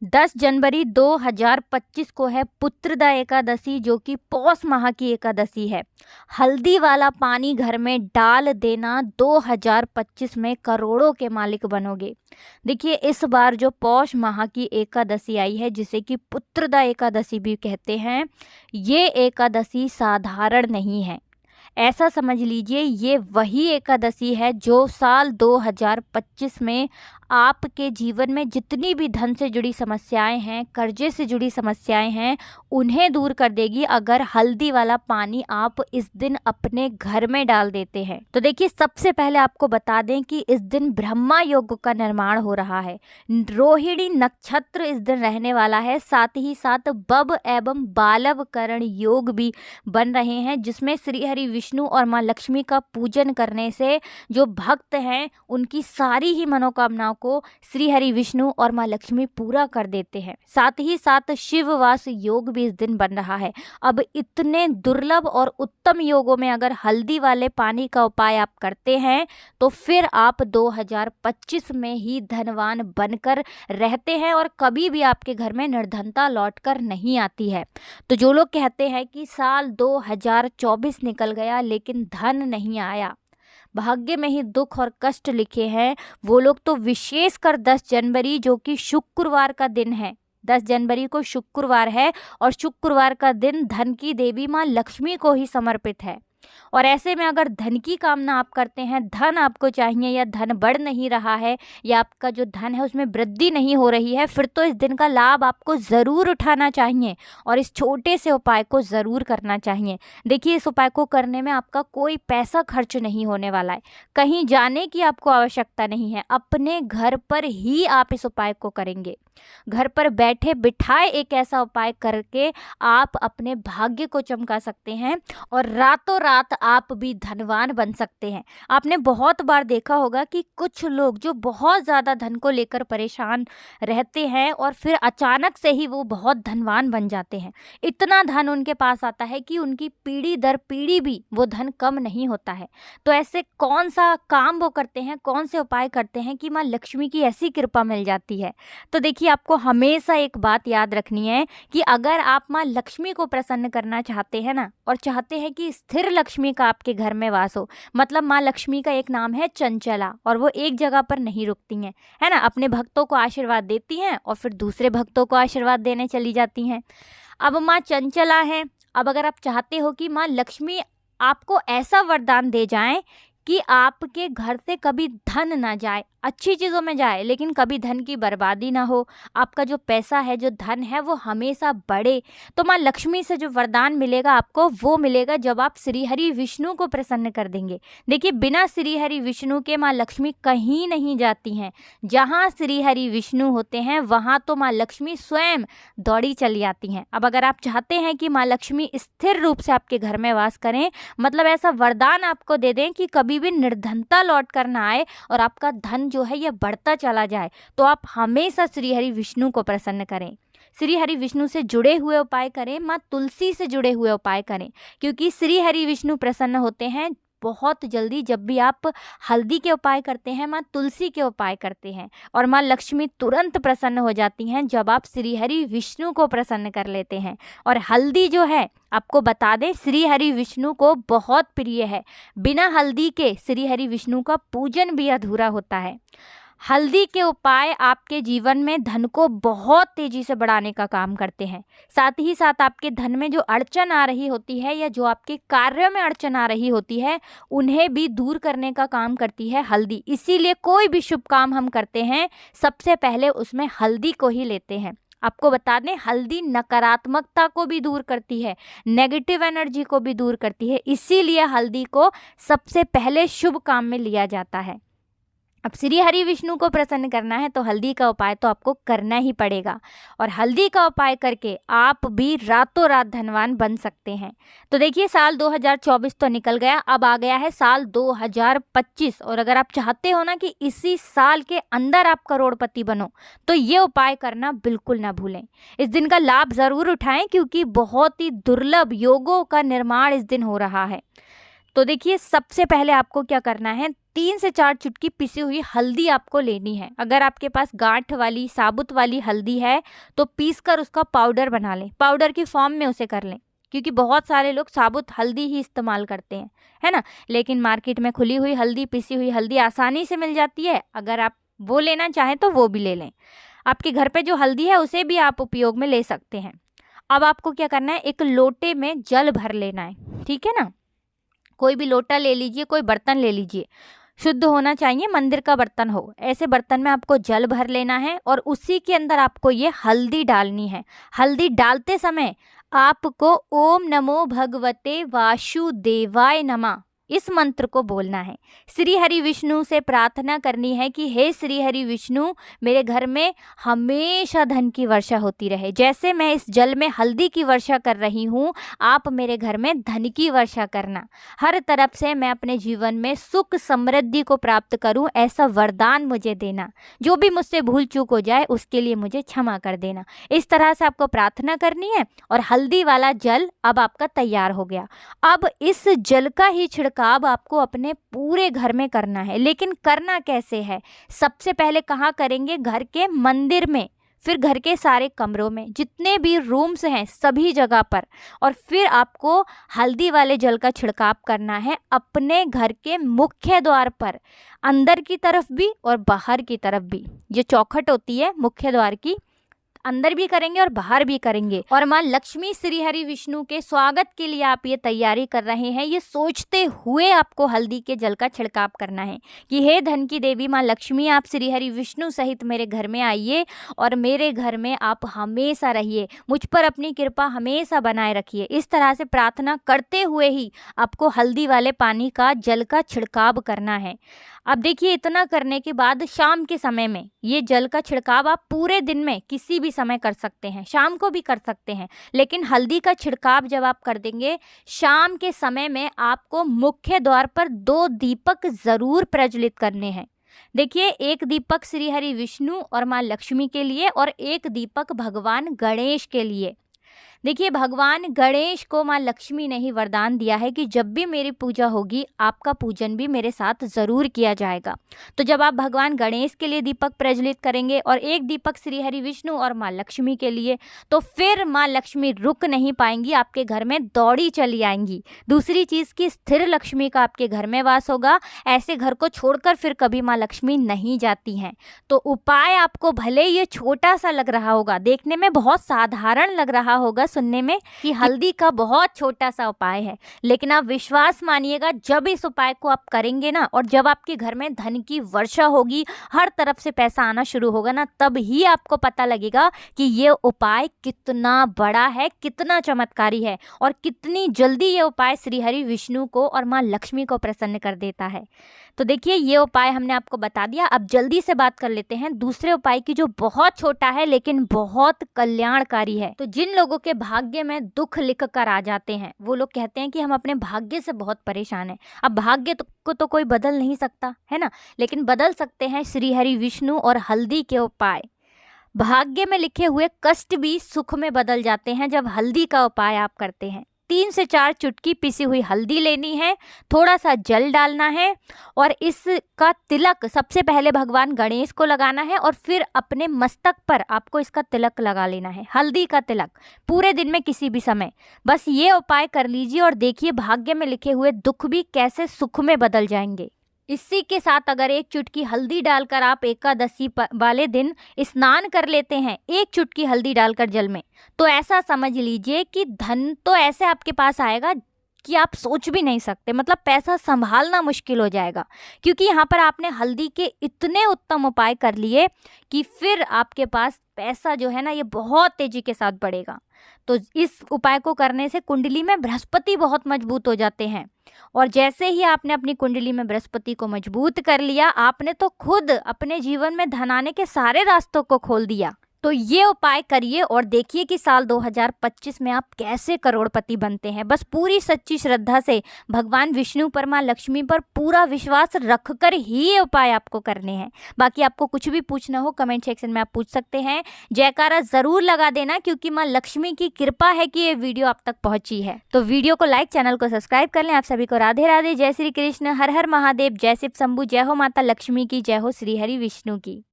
10 जनवरी 2025 को है पुत्रदा एकादशी, जो कि पौष माह की एकादशी है। हल्दी वाला पानी घर में डाल देना, 2025 में करोड़ों के मालिक बनोगे। देखिए, इस बार जो पौष माह की एकादशी आई है, जिसे कि पुत्रदा एकादशी भी कहते हैं, ये एकादशी साधारण नहीं है। ऐसा समझ लीजिए, ये वही एकादशी है जो साल 2025 में आपके जीवन में जितनी भी धन से जुड़ी समस्याएं हैं, कर्जे से जुड़ी समस्याएं हैं, उन्हें दूर कर देगी अगर हल्दी वाला पानी आप इस दिन अपने घर में डाल देते हैं। तो देखिए, सबसे पहले आपको बता दें कि इस दिन ब्रह्मा योग का निर्माण हो रहा है। रोहिणी नक्षत्र इस दिन रहने वाला है। साथ ही साथ बब एवं बालव करण योग भी बन रहे हैं, जिसमें श्री हरि विष्णु और माँ लक्ष्मी का पूजन करने से जो भक्त हैं, उनकी सारी ही मनोकामनाओं को श्री हरि विष्णु और माँ लक्ष्मी पूरा कर देते हैं। साथ ही साथ शिववास योग भी इस दिन बन रहा है। अब इतने दुर्लभ और उत्तम योगों में अगर हल्दी वाले पानी का उपाय आप करते हैं, तो फिर आप 2025 में ही धनवान बनकर रहते हैं और कभी भी आपके घर में निर्धनता लौटकर नहीं आती है। तो जो लोग कहते हैं कि साल 2024 निकल गया लेकिन धन नहीं आया, भाग्य में ही दुख और कष्ट लिखे हैं, वो लोग तो विशेषकर 10 जनवरी, जो कि शुक्रवार का दिन है, 10 जनवरी को शुक्रवार है और शुक्रवार का दिन धन की देवी माँ लक्ष्मी को ही समर्पित है। और ऐसे में अगर धन की कामना आप करते हैं, धन आपको चाहिए या धन बढ़ नहीं रहा है, या आपका जो धन है उसमें वृद्धि नहीं हो रही है, फिर तो इस दिन का लाभ आपको ज़रूर उठाना चाहिए और इस छोटे से उपाय को ज़रूर करना चाहिए। देखिए, इस उपाय को करने में आपका कोई पैसा खर्च नहीं होने वाला है, कहीं जाने की आपको आवश्यकता नहीं है। अपने घर पर ही आप इस उपाय को करेंगे। घर पर बैठे बिठाए एक ऐसा उपाय करके आप अपने भाग्य को चमका सकते हैं और रातों रात आप भी धनवान बन सकते हैं। आपने बहुत बार देखा होगा कि कुछ लोग जो बहुत ज़्यादा धन को लेकर परेशान रहते हैं और फिर अचानक से ही वो बहुत धनवान बन जाते हैं। इतना धन उनके पास आता है कि उनकी पीढ़ी दर पीढ़ी भी वो धन कम नहीं होता है। तो ऐसे कौन सा काम वो करते हैं, कौन से उपाय करते हैं कि माँ लक्ष्मी की ऐसी कृपा मिल जाती है? तो देखिए, आपको हमेशा एक बात याद रखनी है कि अगर आप माँ लक्ष्मी को प्रसन्न करना चाहते हैं ना, और चाहते हैं कि स्थिर लक्ष्मी का आपके घर में वास हो, मतलब माँ लक्ष्मी का एक नाम है चंचला, और वो एक जगह पर नहीं रुकती हैं, है ना। अपने भक्तों को आशीर्वाद देती हैं और फिर दूसरे भक्तों को आशीर्वाद देने चली जाती हैं। अब माँ चंचला है। अब अगर आप चाहते हो कि माँ लक्ष्मी आपको ऐसा वरदान दे जाएं कि आपके घर से कभी धन ना जाए, अच्छी चीज़ों में जाए लेकिन कभी धन की बर्बादी ना हो, आपका जो पैसा है, जो धन है, वो हमेशा बढ़े, तो माँ लक्ष्मी से जो वरदान मिलेगा आपको, वो मिलेगा जब आप श्री हरि विष्णु को प्रसन्न कर देंगे। देखिए, बिना श्री हरि विष्णु के माँ लक्ष्मी कहीं नहीं जाती हैं। जहाँ श्री हरि विष्णु होते हैं वहाँ तो माँ लक्ष्मी स्वयं दौड़ी चली आती हैं। अब अगर आप चाहते हैं कि माँ लक्ष्मी स्थिर रूप से आपके घर में वास करें, मतलब ऐसा वरदान आपको दे दें कि कभी भी निर्धनता लौट कर ना आए और आपका धन जो है ये बढ़ता चला जाए, तो आप हमेशा श्री हरि विष्णु को प्रसन्न करें। श्री हरि विष्णु से जुड़े हुए उपाय करें, माँ तुलसी से जुड़े हुए उपाय करें, क्योंकि श्री हरि विष्णु प्रसन्न होते हैं बहुत जल्दी जब भी आप हल्दी के उपाय करते हैं, माँ तुलसी के उपाय करते हैं, और माँ लक्ष्मी तुरंत प्रसन्न हो जाती हैं जब आप श्री हरि विष्णु को प्रसन्न कर लेते हैं। और हल्दी जो है, आपको बता दें, श्री हरि विष्णु को बहुत प्रिय है। बिना हल्दी के श्री हरि विष्णु का पूजन भी अधूरा होता है। हल्दी के उपाय आपके जीवन में धन को बहुत तेजी से बढ़ाने का काम करते हैं। साथ ही साथ आपके धन में जो अड़चन आ रही होती है या जो आपके कार्यों में अड़चन आ रही होती है, उन्हें भी दूर करने का काम करती है हल्दी। इसीलिए कोई भी शुभ काम हम करते हैं, सबसे पहले उसमें हल्दी को ही लेते हैं। आपको बता दें, हल्दी नकारात्मकता को भी दूर करती है, नेगेटिव एनर्जी को भी दूर करती है, इसीलिए हल्दी को सबसे पहले शुभ काम में लिया जाता है। अब श्री हरि विष्णु को प्रसन्न करना है तो हल्दी का उपाय तो आपको करना ही पड़ेगा, और हल्दी का उपाय करके आप भी रातों रात धनवान बन सकते हैं। तो देखिए, साल 2024 तो निकल गया, अब आ गया है साल 2025, और अगर आप चाहते हो ना कि इसी साल के अंदर आप करोड़पति बनो, तो ये उपाय करना बिल्कुल ना भूलें। इस दिन का लाभ ज़रूर उठाएं, क्योंकि बहुत ही दुर्लभ योगों का निर्माण इस दिन हो रहा है। तो देखिए, सबसे पहले आपको क्या करना है, 3 से 4 चुटकी पिसी हुई हल्दी आपको लेनी है। अगर आपके पास गांठ वाली साबुत वाली हल्दी है तो पीस कर उसका पाउडर बना लें, पाउडर की फॉर्म में उसे कर लें, क्योंकि बहुत सारे लोग साबुत हल्दी ही इस्तेमाल करते हैं, है ना। लेकिन मार्केट में खुली हुई हल्दी, पिसी हुई हल्दी आसानी से मिल जाती है। अगर आप वो लेना चाहें तो वो भी ले लें। आपके घर पे जो हल्दी है उसे भी आप उपयोग में ले सकते हैं। अब आपको क्या करना है, एक लोटे में जल भर लेना है, ठीक है ना। कोई भी लोटा ले लीजिए, कोई बर्तन ले लीजिए, शुद्ध होना चाहिए, मंदिर का बर्तन हो। ऐसे बर्तन में आपको जल भर लेना है और उसी के अंदर आपको ये हल्दी डालनी है। हल्दी डालते समय आपको ओम नमो भगवते वासुदेवाय नमः इस मंत्र को बोलना है। श्री हरि विष्णु से प्रार्थना करनी है कि हे श्री हरि विष्णु, मेरे घर में हमेशा धन की वर्षा होती रहे। जैसे मैं इस जल में हल्दी की वर्षा कर रही हूँ, आप मेरे घर में धन की वर्षा करना। हर तरफ से मैं अपने जीवन में सुख समृद्धि को प्राप्त करूँ, ऐसा वरदान मुझे देना। जो भी मुझसे भूल चूक हो जाए उसके लिए मुझे क्षमा कर देना। इस तरह से आपको प्रार्थना करनी है और हल्दी वाला जल अब आपका तैयार हो गया। अब इस जल का ही छिड़काव आपको अपने पूरे घर में करना है। लेकिन करना कैसे है? सबसे पहले कहाँ करेंगे? घर के मंदिर में, फिर घर के सारे कमरों में, जितने भी रूम्स हैं सभी जगह पर। और फिर आपको हल्दी वाले जल का छिड़काव करना है अपने घर के मुख्य द्वार पर, अंदर की तरफ भी और बाहर की तरफ भी। जो चौखट होती है मुख्य द्वार की, अंदर भी करेंगे और बाहर भी करेंगे। और माँ लक्ष्मी श्री हरि विष्णु के स्वागत के लिए आप ये तैयारी कर रहे हैं, ये सोचते हुए आपको हल्दी के जल का छिड़काव करना है कि हे धन की देवी माँ लक्ष्मी, आप श्री हरि विष्णु सहित मेरे घर में आइए और मेरे घर में आप हमेशा रहिए, मुझ पर अपनी कृपा हमेशा बनाए रखिए। इस तरह से प्रार्थना करते हुए ही आपको हल्दी वाले पानी का जल का छिड़काव करना है। अब देखिए, इतना करने के बाद शाम के समय में ये जल का छिड़काव आप पूरे दिन में किसी भी समय कर सकते हैं, शाम को भी कर सकते हैं। लेकिन हल्दी का छिड़काव जब आप कर देंगे शाम के समय में, आपको मुख्य द्वार पर 2 दीपक जरूर प्रज्वलित करने हैं। देखिए, एक दीपक श्री हरि विष्णु और माँ लक्ष्मी के लिए और एक दीपक भगवान गणेश के लिए। देखिए, भगवान गणेश को माँ लक्ष्मी ने ही वरदान दिया है कि जब भी मेरी पूजा होगी आपका पूजन भी मेरे साथ ज़रूर किया जाएगा। तो जब आप भगवान गणेश के लिए दीपक प्रज्वलित करेंगे और एक दीपक श्री हरि विष्णु और माँ लक्ष्मी के लिए, तो फिर माँ लक्ष्मी रुक नहीं पाएंगी, आपके घर में दौड़ी चली आएंगी। दूसरी चीज़ की स्थिर लक्ष्मी का आपके घर में वास होगा। ऐसे घर को छोड़कर फिर कभी माँ लक्ष्मी नहीं जाती हैं। तो उपाय आपको भले ये छोटा सा लग रहा होगा, देखने में बहुत साधारण लग रहा होगा सुनने में कि हल्दी का बहुत छोटा सा उपाय है, लेकिन आप विश्वास मानिएगा, जब इस उपाय को आप करेंगे ना और जब आपके घर में धन की वर्षा होगी, हर तरफ से पैसा आना शुरू होगा ना, तब ही आपको पता लगेगा कि ये उपाय कितना बड़ा है, कितना चमत्कारी है और कितनी जल्दी ये उपाय श्री हरि विष्णु को और माँ लक्ष्मी को प्रसन्न कर देता है। तो देखिए, ये उपाय हमने आपको बता दिया। अब जल्दी से बात कर लेते हैं दूसरे उपाय की, जो बहुत छोटा है लेकिन बहुत कल्याणकारी है। तो जिन लोगों के भाग्य में दुख लिख कर आ जाते हैं, वो लोग कहते हैं कि हम अपने भाग्य से बहुत परेशान हैं। अब भाग्य को तो कोई बदल नहीं सकता है ना, लेकिन बदल सकते हैं श्री हरि विष्णु और हल्दी के उपाय। भाग्य में लिखे हुए कष्ट भी सुख में बदल जाते हैं जब हल्दी का उपाय आप करते हैं। 3 से 4 चुटकी पिसी हुई हल्दी लेनी है, थोड़ा सा जल डालना है और इसका तिलक सबसे पहले भगवान गणेश को लगाना है और फिर अपने मस्तक पर आपको इसका तिलक लगा लेना है, हल्दी का तिलक, पूरे दिन में किसी भी समय। बस ये उपाय कर लीजिए और देखिए भाग्य में लिखे हुए दुख भी कैसे सुख में बदल जाएंगे। इसी के साथ अगर 1 चुटकी हल्दी डालकर आप एकादशी वाले दिन स्नान कर लेते हैं, 1 चुटकी हल्दी डालकर जल में, तो ऐसा समझ लीजिए कि धन तो ऐसे आपके पास आएगा कि आप सोच भी नहीं सकते। मतलब पैसा संभालना मुश्किल हो जाएगा, क्योंकि यहाँ पर आपने हल्दी के इतने उत्तम उपाय कर लिए कि फिर आपके पास पैसा जो है ना, ये बहुत तेजी के साथ बढ़ेगा। तो इस उपाय को करने से कुंडली में बृहस्पति बहुत मजबूत हो जाते हैं, और जैसे ही आपने अपनी कुंडली में बृहस्पति को मजबूत कर लिया, आपने तो खुद अपने जीवन में धन आने के सारे रास्तों को खोल दिया। तो ये उपाय करिए और देखिए कि साल 2025 में आप कैसे करोड़पति बनते हैं। बस पूरी सच्ची श्रद्धा से भगवान विष्णु पर, माँ लक्ष्मी पर पूरा विश्वास रखकर ही ये उपाय आपको करने हैं। बाकी आपको कुछ भी पूछना हो कमेंट सेक्शन में आप पूछ सकते हैं। जयकारा जरूर लगा देना, क्योंकि माँ लक्ष्मी की कृपा है कि ये वीडियो आप तक पहुंची है। तो वीडियो को लाइक, चैनल को सब्सक्राइब कर लें। आप सभी को राधे राधे, जय श्री कृष्ण, हर हर महादेव, जय शिव शंभू, जय हो माता लक्ष्मी की, जय हो श्री हरि विष्णु की।